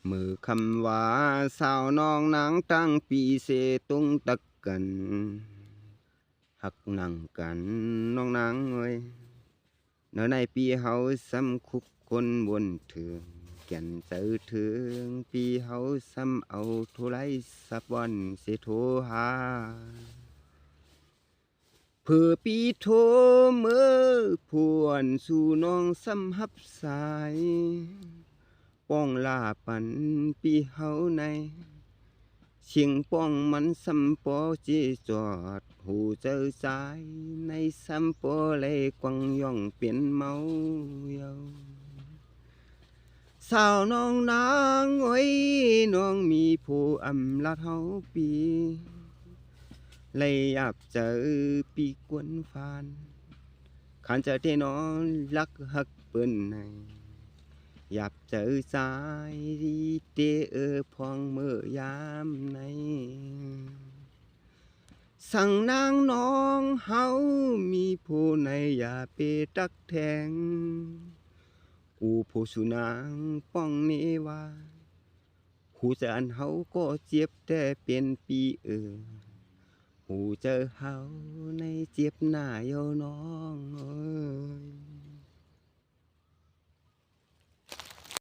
มือคำว่าสาวน้องนางตั้งปีเสตุงตักกันหักนั่งกันน้องนางเอ้ยเนื้อในปีเฮาซ้ำคุกคนบนเถืองแก่นเจอเถืองปีเฮาซ้ำเอาโทไรสักวันสิโทรหาเพื่อปีโทเมื่อพวนสู่น้องซ้ำหับสายป้องลาปันปีเฮาในเชียงป้องมันซ้ำปอจีจอดหูเจอสายในซ้ำปอเลยกวังย่องเปลี่ยนเมาเยาสาวน้องนางโอ้ยน้องมีผู้อำลาเฮาปีเลยอยากเจอปีกวนฟานขันจะได้นอนรักหักเปิ้นในอยากเจอสายดีเตพองเมื่อยามในสั่งนางน้องเฮามีผู้ในอย่าไปตักแทงกูผู้สุนางป้องเนว่าหูจะอันเฮาก็เจ็บแต่เป็นปีหูเจอเฮาในเจ็บหน้าเยาน้องเอ้ย